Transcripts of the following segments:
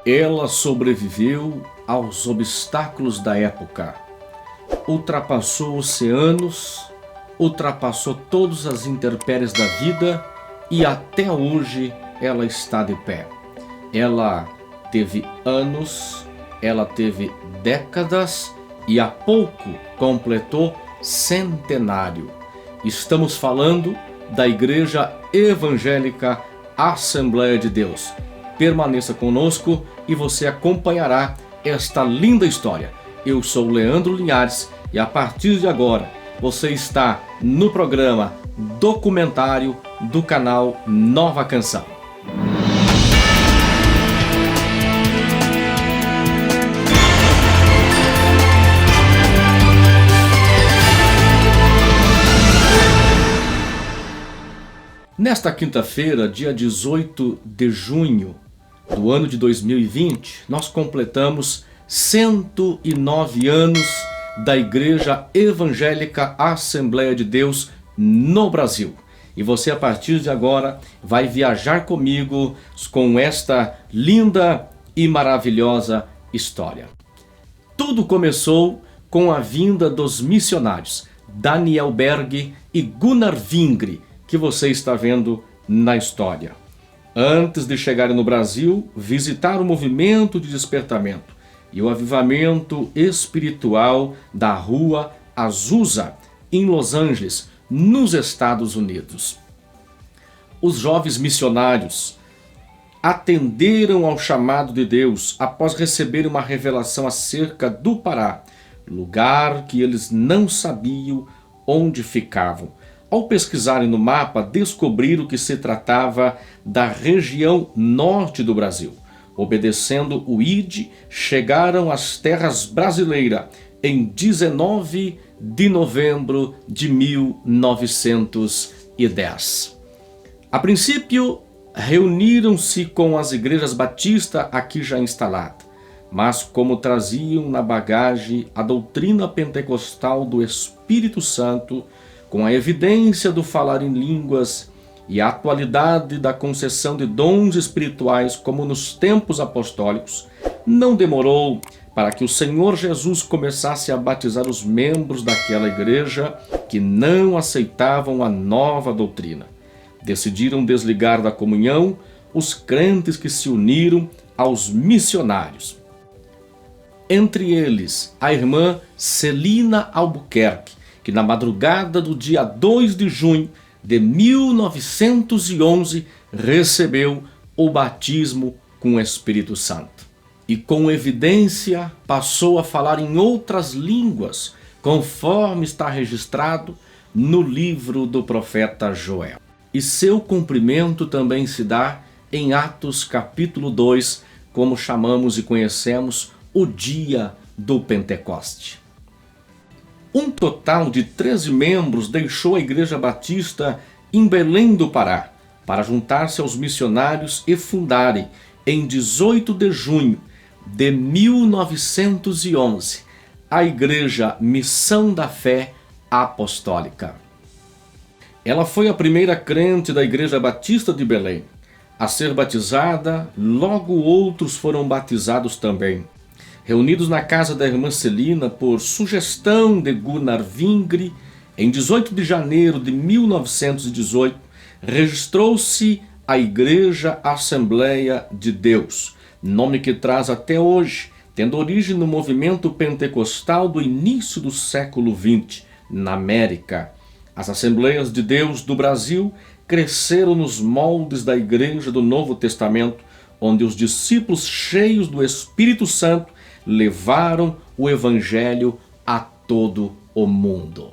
Ela sobreviveu aos obstáculos da época, ultrapassou oceanos, ultrapassou todas as intempéries da vida e até hoje ela está de pé. Ela teve anos, ela teve décadas e há pouco completou centenário. Estamos falando da Igreja Evangélica Assembleia de Deus. Permaneça conosco e você acompanhará esta linda história. Eu sou Leandro Linhares e a partir de agora você está no programa Documentário do canal Nova Canção. Nesta quinta-feira, dia 18 de junho do ano de 2020, nós completamos 109 anos da Igreja Evangélica Assembleia de Deus no Brasil. E você, a partir de agora, vai viajar comigo com esta linda e maravilhosa história. Tudo começou com a vinda dos missionários Daniel Berg e Gunnar Vingre, que você está vendo na história. Antes de chegarem no Brasil, visitaram o movimento de despertamento e o avivamento espiritual da Rua Azusa, em Los Angeles, nos Estados Unidos. Os jovens missionários atenderam ao chamado de Deus após receberem uma revelação acerca do Pará, lugar que eles não sabiam onde ficavam. Ao pesquisarem no mapa, descobriram que se tratava da região norte do Brasil. Obedecendo o ID, chegaram às terras brasileiras em 19 de novembro de 1910. A princípio, reuniram-se com as igrejas batistas aqui já instaladas, mas como traziam na bagagem a doutrina pentecostal do Espírito Santo, com a evidência do falar em línguas e a atualidade da concessão de dons espirituais como nos tempos apostólicos, não demorou para que o Senhor Jesus começasse a batizar os membros daquela igreja que não aceitavam a nova doutrina. Decidiram desligar da comunhão os crentes que se uniram aos missionários. Entre eles, a irmã Celina Albuquerque, que na madrugada do dia 2 de junho de 1911 recebeu o batismo com o Espírito Santo. E com evidência passou a falar em outras línguas, conforme está registrado no livro do profeta Joel. E seu cumprimento também se dá em Atos capítulo 2, como chamamos e conhecemos o dia do Pentecoste. Um total de 13 membros deixou a Igreja Batista em Belém do Pará para juntar-se aos missionários e fundarem, em 18 de junho de 1911, a Igreja Missão da Fé Apostólica. Ela foi a primeira crente da Igreja Batista de Belém a ser batizada, logo outros foram batizados também. Reunidos na casa da irmã Celina por sugestão de Gunnar Vingre, em 18 de janeiro de 1918, registrou-se a Igreja Assembleia de Deus, nome que traz até hoje, tendo origem no movimento pentecostal do início do século XX, na América. As Assembleias de Deus do Brasil cresceram nos moldes da Igreja do Novo Testamento, onde os discípulos cheios do Espírito Santo levaram o Evangelho a todo o mundo.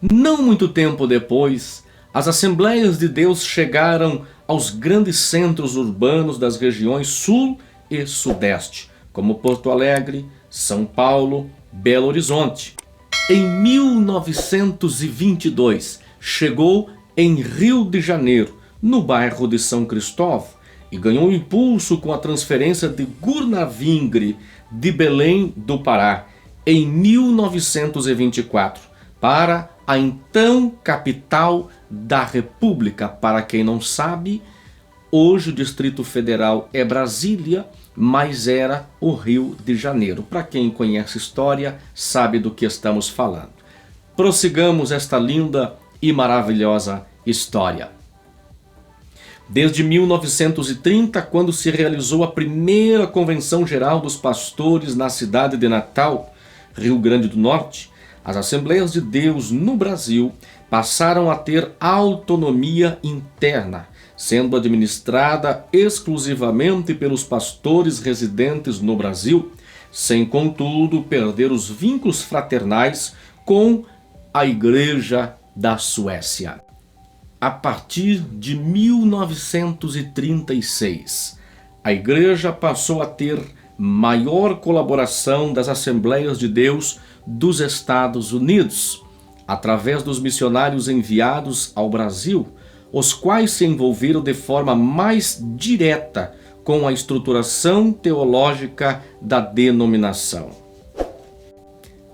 Não muito tempo depois, as Assembleias de Deus chegaram aos grandes centros urbanos das regiões Sul e Sudeste, como Porto Alegre, São Paulo, Belo Horizonte. Em 1922, chegou em Rio de Janeiro, no bairro de São Cristóvão, e ganhou impulso com a transferência de Gunnar Vingre de Belém do Pará em 1924 para a então capital da República. Para quem não sabe, hoje o Distrito Federal é Brasília, mas era o Rio de Janeiro. Para quem conhece história, sabe do que estamos falando. Prossigamos esta linda e maravilhosa história. Desde 1930, quando se realizou a primeira Convenção Geral dos Pastores na cidade de Natal, Rio Grande do Norte, as Assembleias de Deus no Brasil passaram a ter autonomia interna, sendo administrada exclusivamente pelos pastores residentes no Brasil, sem, contudo, perder os vínculos fraternais com a Igreja da Suécia. A partir de 1936, a Igreja passou a ter maior colaboração das Assembleias de Deus dos Estados Unidos, através dos missionários enviados ao Brasil, os quais se envolveram de forma mais direta com a estruturação teológica da denominação.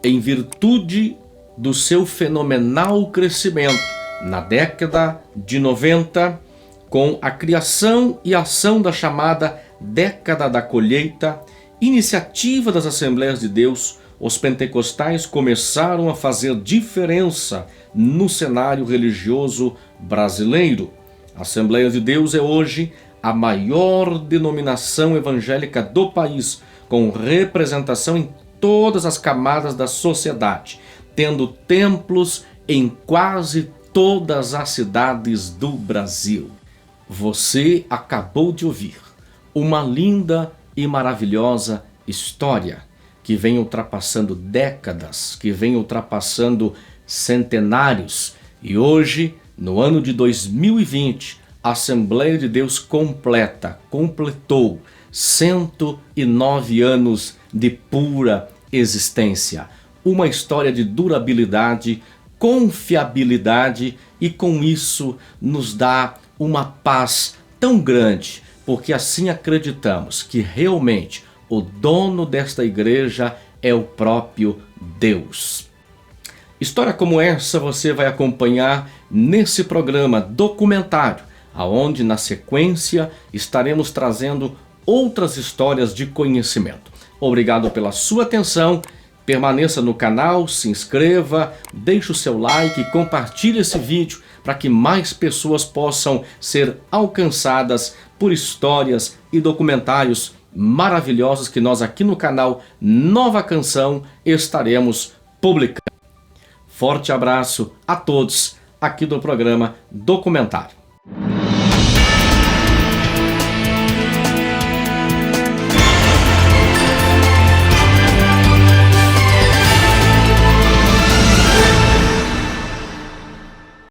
Em virtude do seu fenomenal crescimento na década de 90, com a criação e ação da chamada Década da Colheita, iniciativa das Assembleias de Deus, os pentecostais começaram a fazer diferença no cenário religioso brasileiro. A Assembleia de Deus é hoje a maior denominação evangélica do país, com representação em todas as camadas da sociedade, tendo templos em quase todas as cidades do Brasil. Você acabou de ouvir uma linda e maravilhosa história que vem ultrapassando décadas, que vem ultrapassando centenários. E hoje, no ano de 2020, a Assembleia de Deus completou 109 anos de pura existência. Uma história de durabilidade, confiabilidade, e com isso nos dá uma paz tão grande, porque assim acreditamos que realmente o dono desta igreja é o próprio Deus. História como essa você vai acompanhar nesse programa documentário, aonde na sequência estaremos trazendo outras histórias de conhecimento. Obrigado pela sua atenção. Permaneça no canal, se inscreva, deixe o seu like e compartilhe esse vídeo para que mais pessoas possam ser alcançadas por histórias e documentários maravilhosos que nós aqui no canal Nova Canção estaremos publicando. Forte abraço a todos aqui do programa Documentário.